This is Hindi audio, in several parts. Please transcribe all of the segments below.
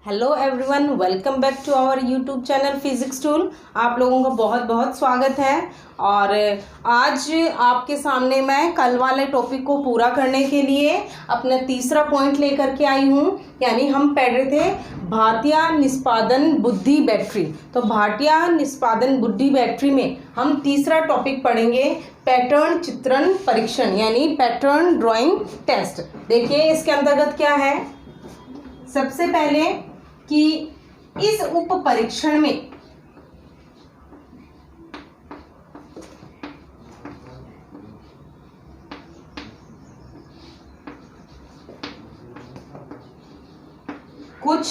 Hello everyone, welcome back to our YouTube channel physics tool. आप लोगों का बहुत बहुत स्वागत है। और आज आपके सामने मैं कल वाले टॉपिक को पूरा करने के लिए अपना तीसरा पॉइंट लेकर के आई हूँ। यानी हम पढ़ रहे थे भाटिया निष्पादन बुद्धि बैटरी। तो भाटिया निष्पादन बुद्धि बैटरी में हम तीसरा टॉपिक पढ़ेंगे, पैटर्न चित्रण परीक्षण यानी पैटर्न ड्राइंग टेस्ट। देखिए इसके अंतर्गत क्या है। सबसे पहले कि इस उप परीक्षण में कुछ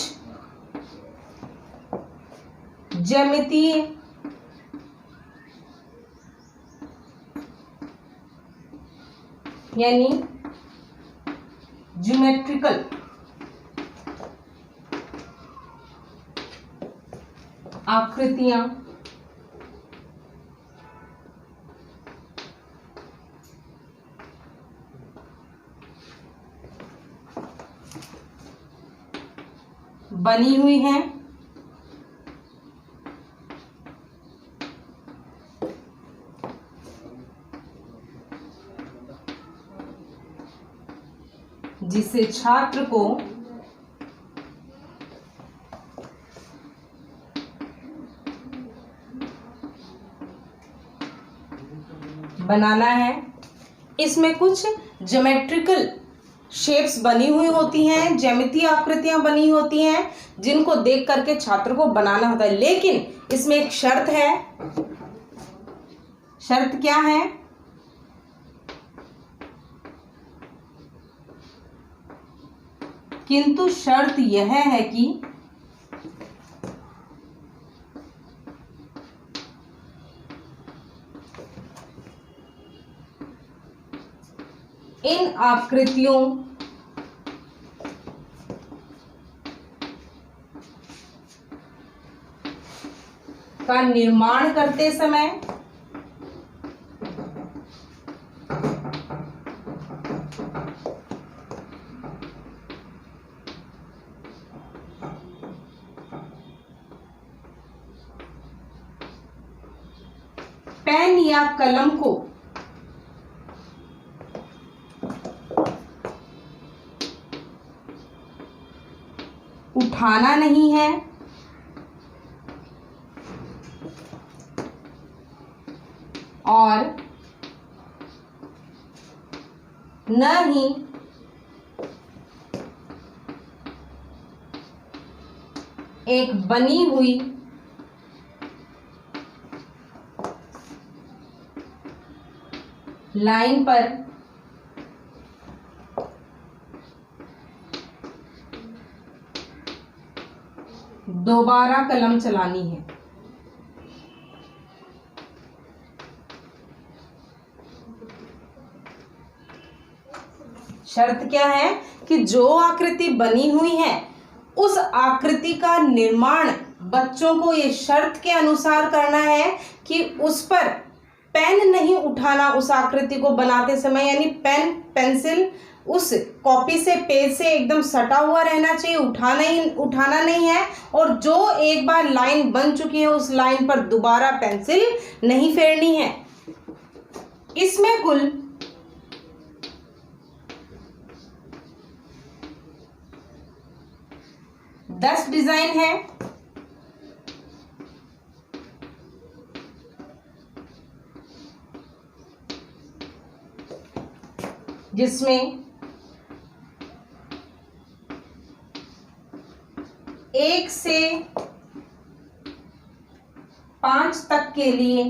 ज्यामितीय यानी ज्योमेट्रिकल आकृतियां बनी हुई हैं जिसे छात्र को बनाना है। इसमें कुछ ज्योमेट्रिकल शेप्स बनी हुई होती हैं, ज्यामितीय आकृतियां बनी होती हैं, जिनको देख करके छात्र को बनाना होता है। लेकिन इसमें एक शर्त है। शर्त क्या है? किंतु शर्त यह है कि इन आकृतियों का निर्माण करते समय पेन या कलम को उठाना नहीं है और न ही एक बनी हुई लाइन पर दोबारा कलम चलानी है। शर्त क्या है कि जो आकृति बनी हुई है उस आकृति का निर्माण बच्चों को ये शर्त के अनुसार करना है कि उस पर पेन नहीं उठाना उस आकृति को बनाते समय। यानी पेन पेंसिल उस कॉपी से पेज से एकदम सटा हुआ रहना चाहिए, उठाना नहीं है। और जो एक बार लाइन बन चुकी है उस लाइन पर दोबारा पेंसिल नहीं फेरनी है। इसमें कुल 10 डिजाइन है। जिसमें 1 से 5 तक के लिए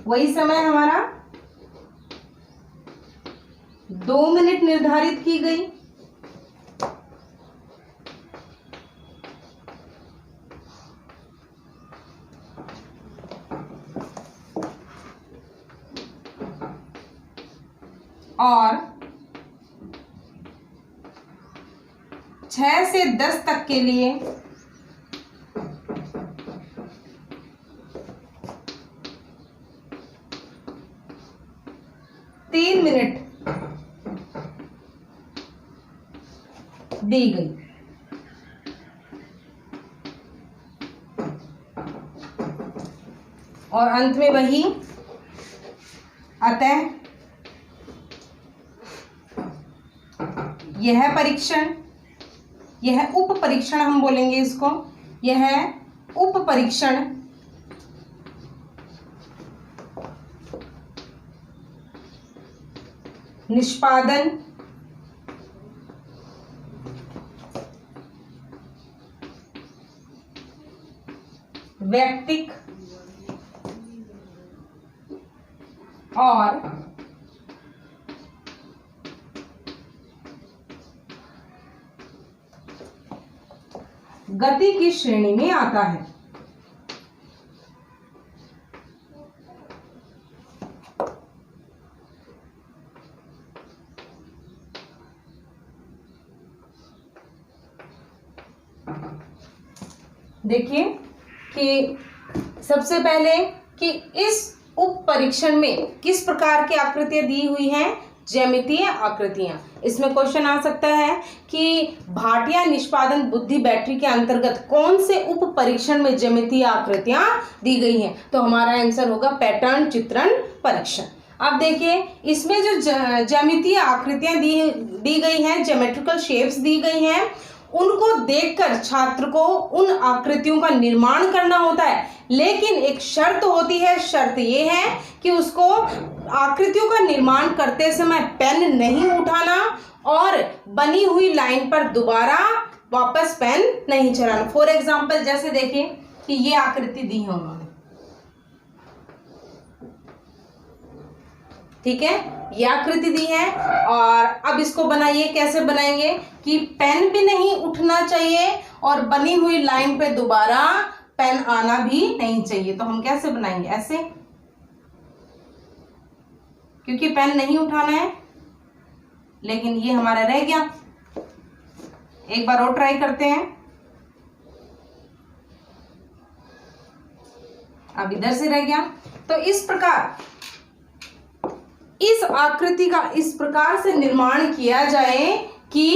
वही समय हमारा 2 मिनट निर्धारित की गई। और 6 से 10 तक के लिए 3 मिनट दी गई। और अंत में वही, अतः यह परीक्षण, यह उप परीक्षण हम बोलेंगे इसको, यह उप परीक्षण निष्पादन व्यक्तिक और गति की श्रेणी में आता है। देखिए कि सबसे पहले कि इस उप परीक्षण में किस प्रकार की आकृतियां दी हुई हैं, ज्यामितीय आकृतियां। इसमें क्वेश्चन आ सकता है कि भाटिया निष्पादन बुद्धि बैटरी के अंतर्गत कौन से उप परीक्षण में ज्यामितीय आकृतियां दी गई हैं, तो हमारा आंसर होगा पैटर्न चित्रण परीक्षण। अब देखिए इसमें जो ज्यामितीय आकृतियां दी गई हैं, ज्योमेट्रिकल शेप्स दी गई हैं, उनको देखकर छात्र को उन आकृतियों का निर्माण करना होता है, लेकिन एक शर्त होती है। शर्त ये है कि उसको आकृतियों का निर्माण करते समय पेन नहीं उठाना और बनी हुई लाइन पर दोबारा वापस पेन नहीं चलाना। फॉर एग्जाम्पल जैसे देखिए कि ये आकृति दी है उन्होंने, ठीक है, ये आकृति दी है और अब इसको बनाइए। कैसे बनाएंगे कि पेन भी नहीं उठना चाहिए और बनी हुई लाइन पे दोबारा पेन आना भी नहीं चाहिए। तो हम कैसे बनाएंगे, ऐसे, क्योंकि पेन नहीं उठाना है, लेकिन ये हमारा रह गया। एक बार और ट्राई करते हैं। अब इधर से रह गया। तो इस प्रकार इस आकृति का इस प्रकार से निर्माण किया जाए कि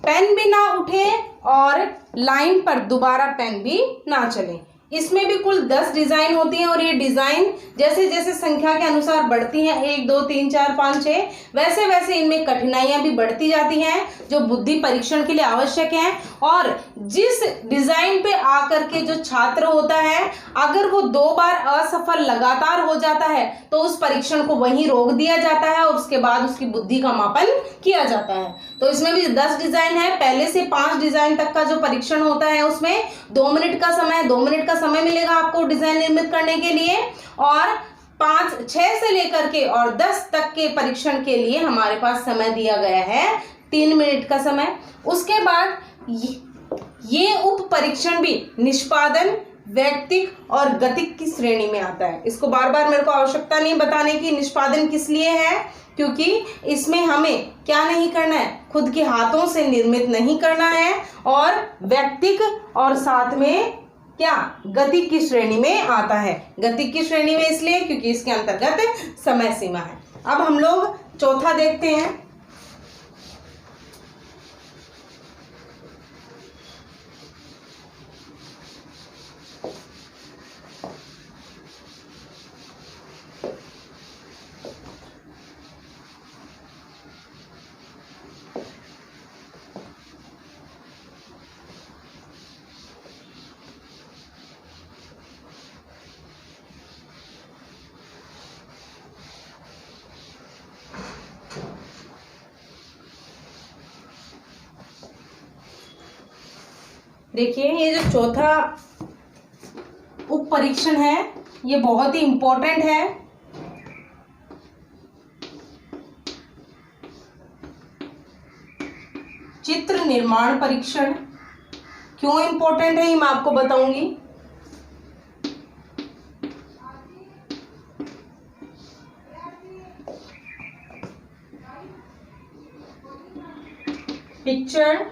पेन भी ना उठे और लाइन पर दोबारा पेन भी ना चले। इसमें भी कुल 10 डिजाइन होती हैं और ये डिजाइन जैसे जैसे संख्या के अनुसार बढ़ती हैं, 1 2 3 4 5 6, वैसे वैसे इनमें कठिनाइयां भी बढ़ती जाती हैं जो बुद्धि परीक्षण के लिए आवश्यक हैं। और जिस डिजाइन पे आकर के जो छात्र होता है, अगर वो 2 बार असफल लगातार हो जाता है तो उस परीक्षण को वहीं रोक दिया जाता है और उसके बाद उसकी बुद्धि का मापन किया जाता है। तो इसमें भी 10 डिजाइन है। पहले से 5 डिजाइन तक का जो परीक्षण होता है उसमें 2 मिनट का समय मिलेगा आपको डिजाइन निर्मित करने के लिए, और 6 से लेकर के और 10 तक के परीक्षण के लिए हमारे पास समय दिया गया है 3 मिनट का समय। उसके बाद ये उप परीक्षण भी निष्पादन, वैयक्तिक और गतिक की श्रेणी में आता है। इसको बार बार मेरे को आवश्यकता नहीं बताने की निष्पादन किस लिए है, क्योंकि इसमें हमें क्या नहीं करना है, खुद के हाथों से निर्मित नहीं करना है, और वैयक्तिक और साथ में क्या गतिक की श्रेणी में आता है। गतिक की श्रेणी में इसलिए क्योंकि इसके अंतर्गत समय सीमा है। अब हम लोग चौथा देखते हैं। देखिए ये जो चौथा उप परीक्षण है ये बहुत ही इंपॉर्टेंट है। चित्र निर्माण परीक्षण क्यों इंपॉर्टेंट है ये मैं आपको बताऊंगी। पिक्चर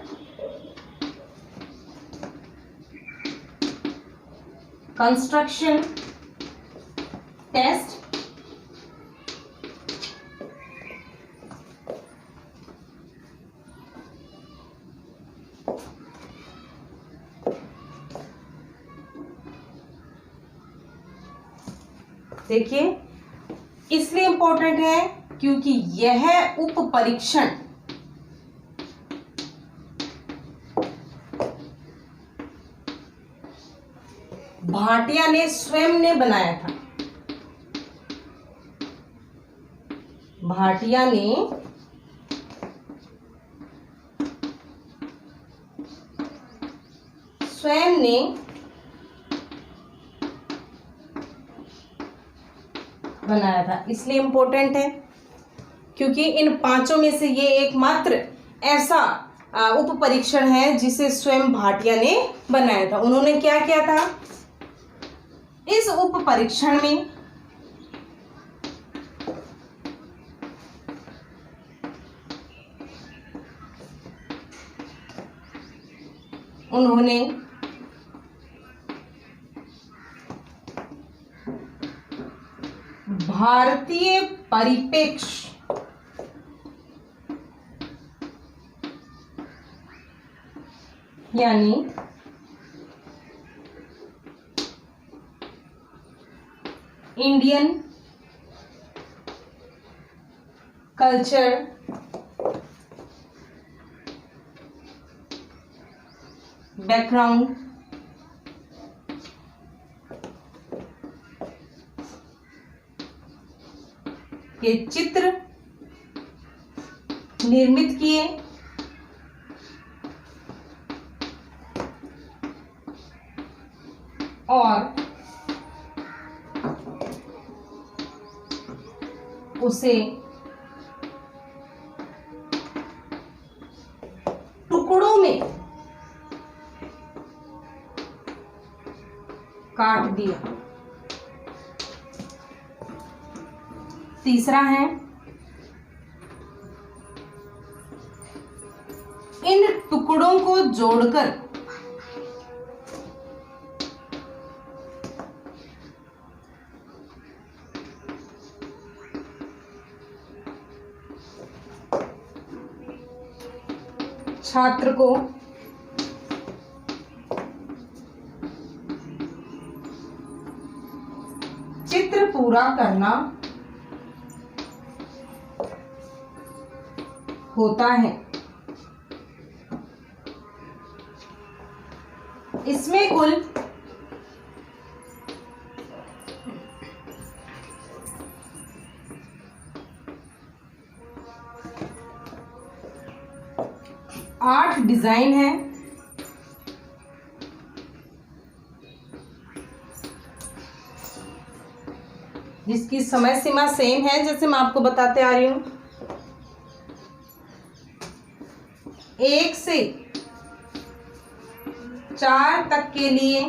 कंस्ट्रक्शन टेस्ट देखिए, इसलिए इम्पोर्टेंट है क्योंकि यह उप परीक्षण भाटिया ने स्वयं ने बनाया था। भाटिया ने स्वयं ने बनाया था, इसलिए इम्पोर्टेंट है क्योंकि इन पांचों में से ये एकमात्र ऐसा उप परीक्षण है जिसे स्वयं भाटिया ने बनाया था। उन्होंने क्या किया था? इस उप परीक्षण में उन्होंने भारतीय परिप्रेक्ष्य यानी इंडियन कल्चर बैकग्राउंड के चित्र निर्मित किए और उसे टुकड़ों में काट दिया। तीसरा है, इन टुकड़ों को जोड़कर छात्र को चित्र पूरा करना होता है। इसमें कुल 8 डिजाइन है। जिसकी समय सीमा सेम है जैसे मैं आपको बताते आ रही हूं। 1 से 4 तक के लिए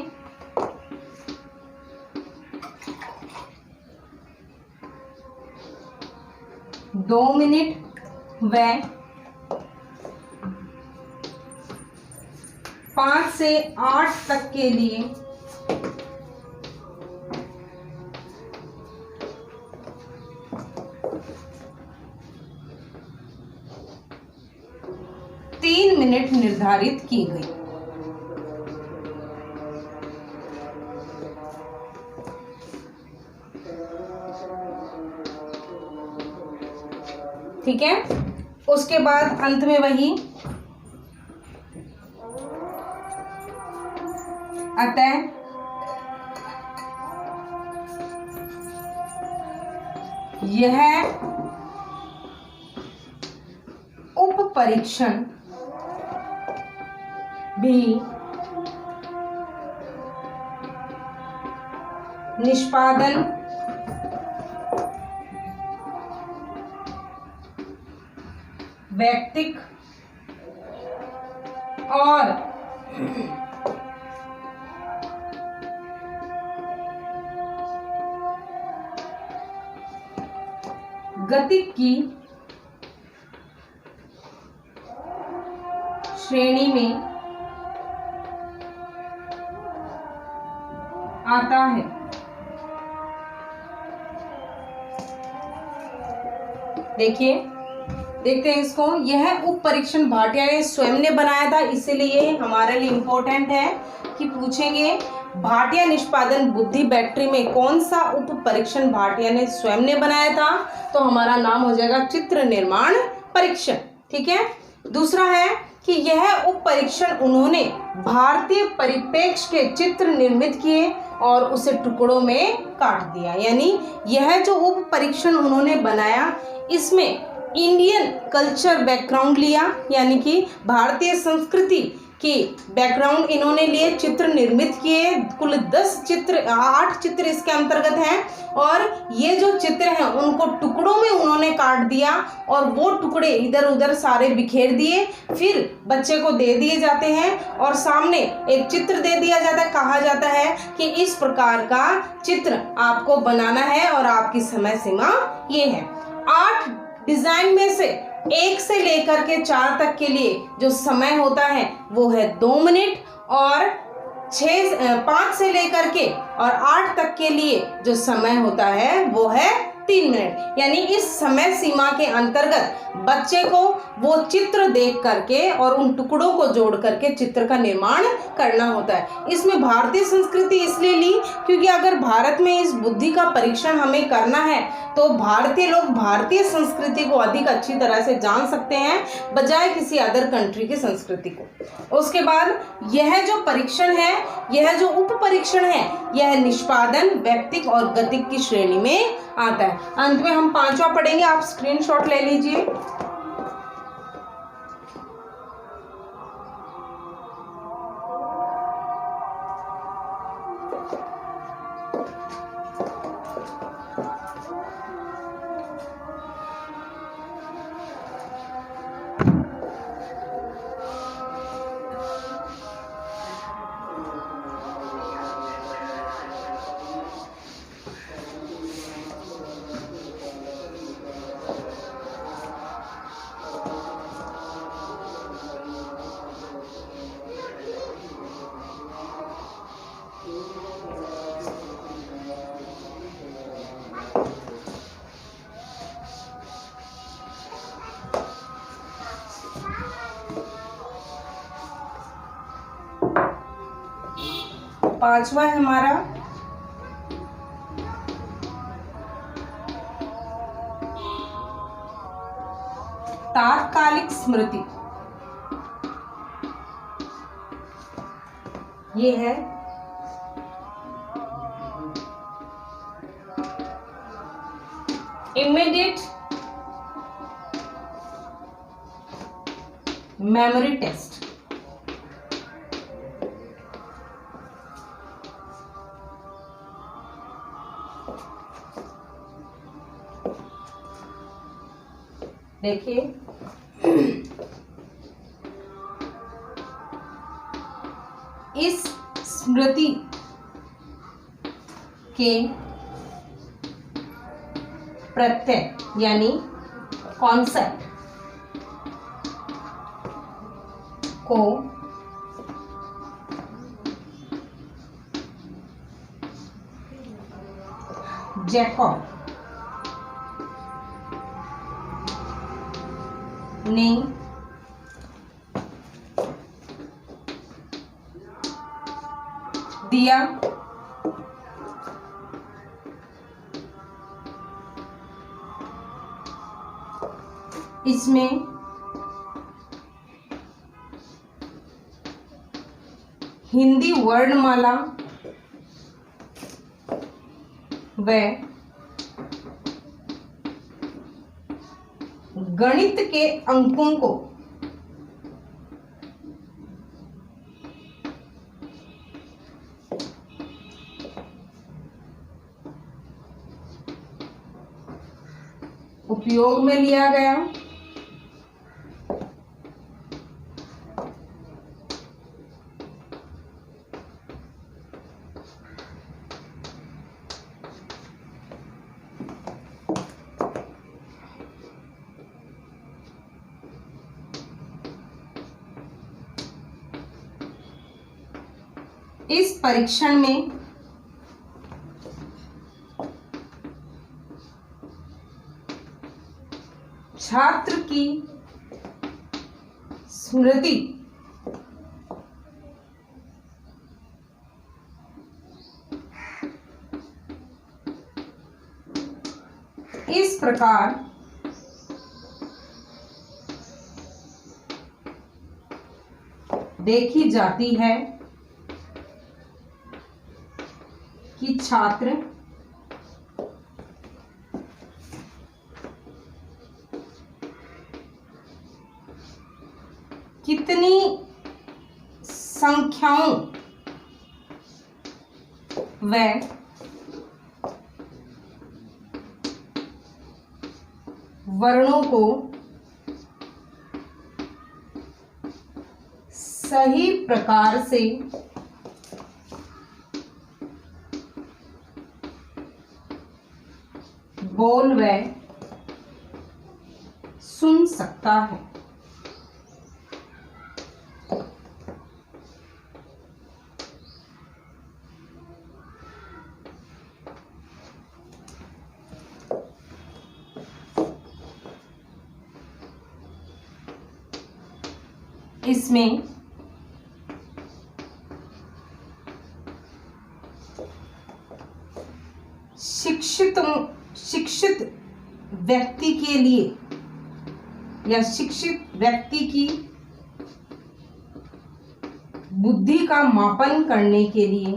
2 मिनट व 5 से 8 तक के लिए 3 मिनट निर्धारित की गई। ठीक है, उसके बाद अंत में वही, अतः यह उप परीक्षण भी निष्पादन वैयक्तिक और गति की श्रेणी में आता है। देखिए, देखते हैं इसको। यह उप परीक्षण भाटिया ने स्वयं ने बनाया था, इसीलिए हमारे लिए इम्पोर्टेंट है कि पूछेंगे भाटिया निष्पादन बुद्धि बैटरी में कौन सा उप परीक्षण भाटिया ने स्वयं ने बनाया था? तो हमारा नाम हो जाएगा चित्र निर्माण परीक्षण। ठीक है। दूसरा है कि यह उप परीक्षण उन्होंने भारतीय परिप्रेक्ष्य के चित्र निर्मित किए और उसे टुकड़ों में काट दिया। यानी यह जो उप परीक्षण उन्होंने बनाया इसमें इंडियन कल्चर बैकग्राउंड लिया, यानी कि भारतीय संस्कृति की बैकग्राउंड इन्होंने लिए, चित्र निर्मित किए। कुल 8 चित्र इसके अंतर्गत हैं और ये जो चित्र हैं उनको टुकड़ों में उन्होंने काट दिया और वो टुकड़े इधर उधर सारे बिखेर दिए, फिर बच्चे को दे दिए जाते हैं और सामने एक चित्र दे दिया जाता है। कहा जाता है कि इस प्रकार का चित्र आपको बनाना है और आपकी समय सीमा ये है। 8 डिजाइन में से 1 से लेकर के 4 तक के लिए जो समय होता है वो है 2 मिनट और 5 से लेकर के और 8 तक के लिए जो समय होता है वो है 3 मिनट। यानी इस समय सीमा के अंतर्गत बच्चे को वो चित्र देख करके और उन टुकड़ों को जोड़ करके चित्र का निर्माण करना होता है। इसमें भारतीय संस्कृति इसलिए ली क्योंकि अगर भारत में इस बुद्धि का परीक्षण हमें करना है तो भारतीय लोग भारतीय संस्कृति को अधिक अच्छी तरह से जान सकते हैं बजाय किसी अदर कंट्री की संस्कृति को। उसके बाद यह जो परीक्षण है, यह जो उप परीक्षण है, यह निष्पादन, व्यक्तिक और गतिक की श्रेणी में आता है। अंत में हम 5वां पढ़ेंगे, आप स्क्रीनशॉट ले लीजिए। पांचवा है हमारा तात्कालिक स्मृति। ये है इमीडिएट मेमोरी टेस्ट। देखिए इस स्मृति के प्रत्यय यानी कॉन्सेप्ट को जैकब ने दिया इसमें हिंदी वर्णमाला व गणित के अंकों को उपयोग में लिया गया। इस परीक्षण में छात्र की स्मृति प्रकार देखी जाती है कि छात्र कितनी संख्याओं व वर्णों को सही प्रकार से बोल व सुन सकता है। इसमें शिक्षित व्यक्ति के लिए या शिक्षित व्यक्ति की बुद्धि का मापन करने के लिए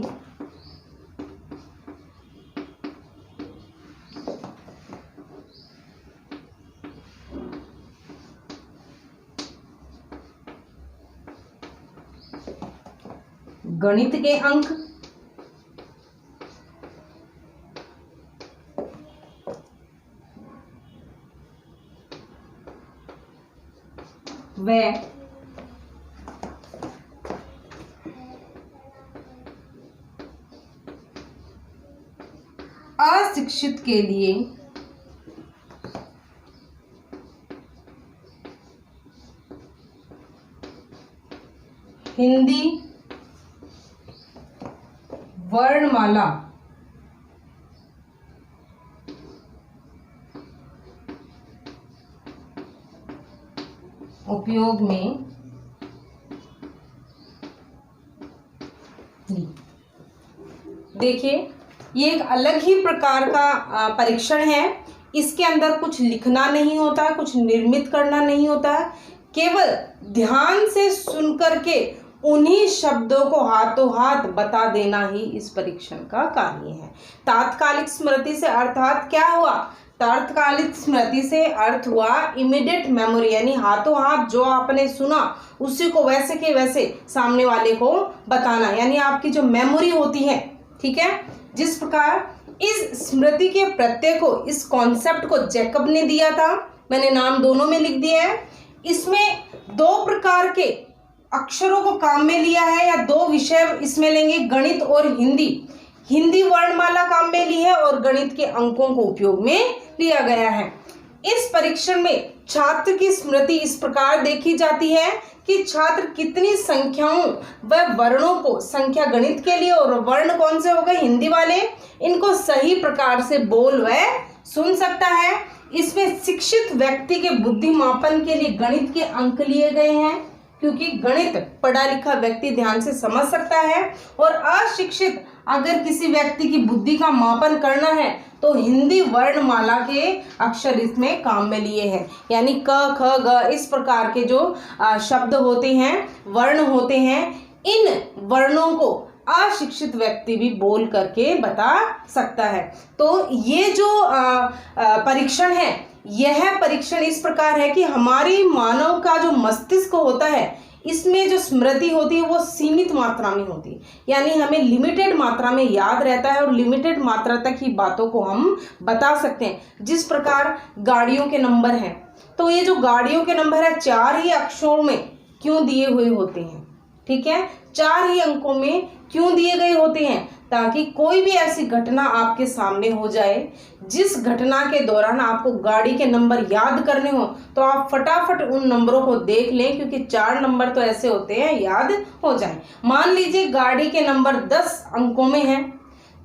गणित के अंक व अशिक्षित के लिए हिंदी वर्णमाला उपयोग में देखिए, ये एक अलग ही प्रकार का परीक्षण है। इसके अंदर कुछ लिखना नहीं होता है, कुछ निर्मित करना नहीं होता है, केवल ध्यान से सुनकर के उन्हीं शब्दों को हाथों हाथ बता देना ही इस परीक्षण का कार्य है। तात्कालिक स्मृति से अर्थात क्या हुआ? तात्कालिक स्मृति से अर्थ हुआ इमीडिएट मेमोरी, यानी हाथों हाथ जो आपने सुना उसी को वैसे के वैसे सामने वाले को बताना, यानी आपकी जो मेमोरी होती है, ठीक है। जिस प्रकार इस स्मृति के प्रत्यय को, इस कॉन्सेप्ट को जैकब ने दिया था, मैंने नाम दोनों में लिख दिया है। इसमें दो प्रकार के अक्षरों को काम में लिया है, या दो विषय इसमें लेंगे, गणित और हिंदी। हिंदी वर्णमाला काम में ली है और गणित के अंकों को उपयोग में लिया गया है। इस परीक्षण में छात्र की स्मृति इस प्रकार देखी जाती है कि छात्र कितनी संख्याओं व वर्णों को, संख्या गणित के लिए और वर्ण कौन से हो गए? हिंदी वाले, इनको सही प्रकार से बोल व सुन सकता है। इसमें शिक्षित व्यक्ति के बुद्धि मापन के लिए गणित के अंक लिए गए हैं, क्योंकि गणित पढ़ा लिखा व्यक्ति ध्यान से समझ सकता है, और अशिक्षित अगर किसी व्यक्ति की बुद्धि का मापन करना है तो हिंदी वर्णमाला के अक्षर इसमें काम में लिए हैं, यानी क ख ग इस प्रकार के जो शब्द होते हैं, वर्ण होते हैं, इन वर्णों को अशिक्षित व्यक्ति भी बोल करके बता सकता है। तो ये जो परीक्षण है, यह परीक्षण इस प्रकार है कि हमारी मानव का जो मस्तिष्क होता है, इसमें जो स्मृति होती है वो सीमित मात्रा में होती है, यानी हमें लिमिटेड मात्रा में याद रहता है और लिमिटेड मात्रा तक ही बातों को हम बता सकते हैं। जिस प्रकार गाड़ियों के नंबर हैं, तो ये जो गाड़ियों के नंबर है 4 ही अक्षरों में क्यों दिए हुए होते हैं, ठीक है, 4 ही अंकों में क्यों दिए गए होते हैं? ताकि कोई भी ऐसी घटना आपके सामने हो जाए जिस घटना के दौरान आपको गाड़ी के नंबर याद करने हो, तो आप फटाफट उन नंबरों को देख लें, क्योंकि 4 नंबर तो ऐसे होते हैं याद हो जाए। मान लीजिए गाड़ी के नंबर 10 अंकों में है,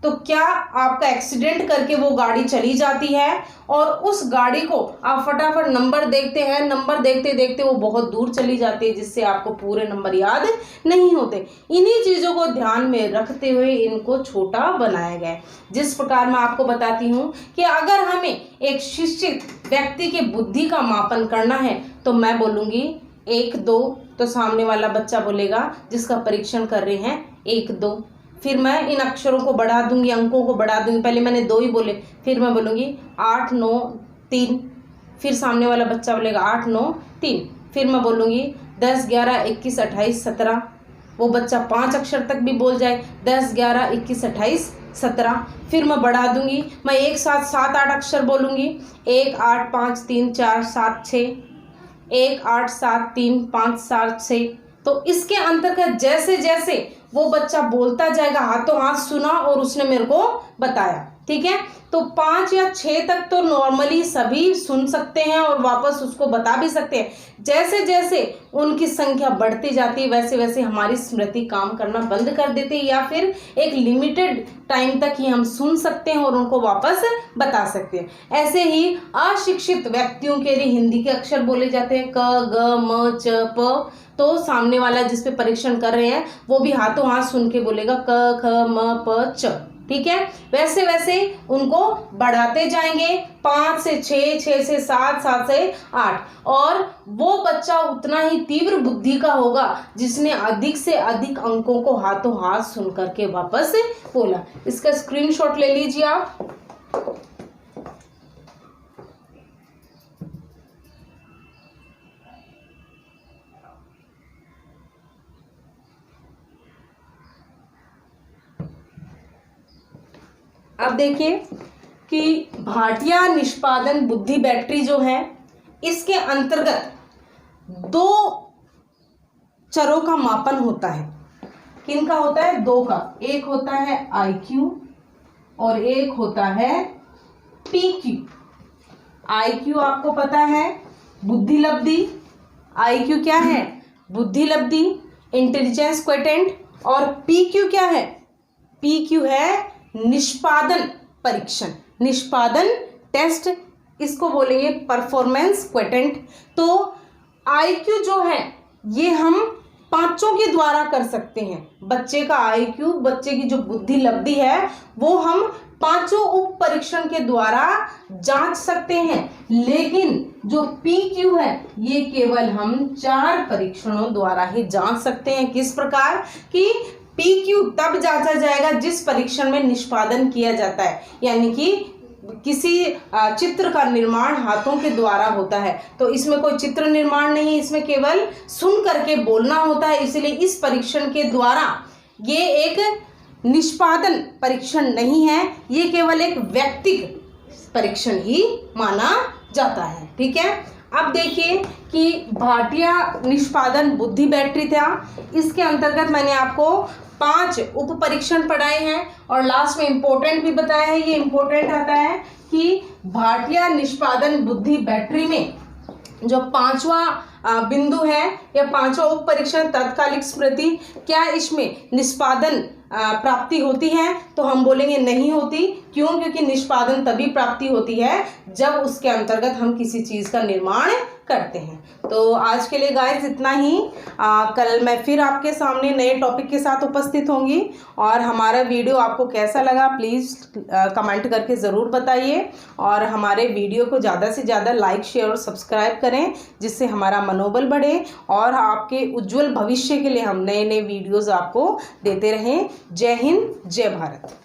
तो क्या आपका एक्सीडेंट करके वो गाड़ी चली जाती है और उस गाड़ी को आप फटाफट नंबर देखते हैं, नंबर देखते देखते वो बहुत दूर चली जाती है, जिससे आपको पूरे नंबर याद नहीं होते। इन्हीं चीज़ों को ध्यान में रखते हुए इनको छोटा बनाया गया है। जिस प्रकार मैं आपको बताती हूँ कि अगर हमें एक शिक्षित व्यक्ति की बुद्धि का मापन करना है तो मैं बोलूँगी 1 2, तो सामने वाला बच्चा बोलेगा जिसका परीक्षण कर रहे हैं 1 2। फिर मैं इन अक्षरों को बढ़ा दूंगी, अंकों को बढ़ा दूंगी। पहले मैंने 2 ही बोले, फिर मैं बोलूँगी 8 9 3, फिर सामने वाला बच्चा बोलेगा 8 9 3, फिर मैं बोलूँगी 10 11 21 28 17। वो बच्चा 5 अक्षर तक भी बोल जाए, 10 11 21 28 17। फिर मैं बढ़ा दूंगी, मैं एक साथ 7 8 अक्षर बोलूँगी, 1 8 5 3 4 7 6, 1 8 7 3 5 7 6। तो इसके अंतर्गत जैसे जैसे वो बच्चा बोलता जाएगा, हाथों हाथ सुना और उसने मेरे को बताया, ठीक है। तो 5 या 6 तक तो नॉर्मली सभी सुन सकते हैं और वापस उसको बता भी सकते हैं। जैसे जैसे उनकी संख्या बढ़ती जाती है वैसे वैसे हमारी स्मृति काम करना बंद कर देती है, या फिर एक लिमिटेड टाइम तक ही हम सुन सकते हैं और उनको वापस बता सकते हैं। ऐसे ही अशिक्षित व्यक्तियों के लिए हिंदी के अक्षर बोले जाते हैं क ग म च प। तो सामने वाला जिस पे परीक्षण कर रहे हैं वो भी हाथों हाथ सुन के बोलेगा क ख म प च, ठीक है। वैसे वैसे उनको बढ़ाते जाएंगे, 5 से 6, 6 से 7, 7 से 8, और वो बच्चा उतना ही तीव्र बुद्धि का होगा जिसने अधिक से अधिक अंकों को हाथों हाथ सुन करके वापस बोला। इसका स्क्रीनशॉट ले लीजिए आप। अब देखिए कि भाटिया निष्पादन बुद्धि बैटरी जो है इसके अंतर्गत 2 चरों का मापन होता है। किन का होता है? 2 का। एक होता है IQ और एक होता है PQ। IQ आपको पता है बुद्धि लब्धि। IQ क्या है? बुद्धि लब्धि, इंटेलिजेंस क्वोटिएंट। और PQ क्या है? PQ है निष्पादन परीक्षण, निष्पादन टेस्ट, इसको बोलेंगे परफॉर्मेंस क्वोटिएंट। तो IQ जो है ये हम 5 के द्वारा कर सकते हैं। बच्चे का IQ, बच्चे की जो बुद्धि लब्धि है वो हम 5 उप परीक्षण के द्वारा जांच सकते हैं, लेकिन जो PQ है ये केवल हम 4 परीक्षणों द्वारा ही जांच सकते हैं। किस प्रकार कि PQ तब जांचा जाएगा जिस परीक्षण में निष्पादन किया जाता है, यानी कि किसी चित्र का निर्माण हाथों के द्वारा होता है। तो इसमें कोई चित्र निर्माण नहीं, इसमें केवल सुन करके बोलना होता है। इसलिए इस परीक्षण के द्वारा ये एक निष्पादन परीक्षण नहीं है, ये केवल एक व्यक्तिगत परीक्षण ही माना जाता है, ठीक है। अब देखिए कि भाटिया निष्पादन बुद्धि बैटरी था, इसके अंतर्गत मैंने आपको 5 उप परीक्षण पढ़ाए हैं और लास्ट में इम्पोर्टेंट भी बताया है। ये इम्पोर्टेंट आता है कि भाटिया निष्पादन बुद्धि बैटरी में जो 5वां बिंदु है या 5वां उप परीक्षण तात्कालिक स्मृति, क्या इसमें निष्पादन प्राप्ति होती है? तो हम बोलेंगे नहीं होती। क्यों? क्योंकि निष्पादन तभी प्राप्ति होती है जब उसके अंतर्गत हम किसी चीज़ का निर्माण करते हैं। तो आज के लिए गाइस इतना ही। कल मैं फिर आपके सामने नए टॉपिक के साथ उपस्थित होंगी। और हमारा वीडियो आपको कैसा लगा प्लीज़ कमेंट करके ज़रूर बताइए, और हमारे वीडियो को ज़्यादा से ज़्यादा लाइक शेयर और सब्सक्राइब करें, जिससे हमारा मनोबल बढ़े और आपके उज्जवल भविष्य के लिए हम नए नए वीडियोज़ आपको देते रहें। जय हिंद, जय भारत।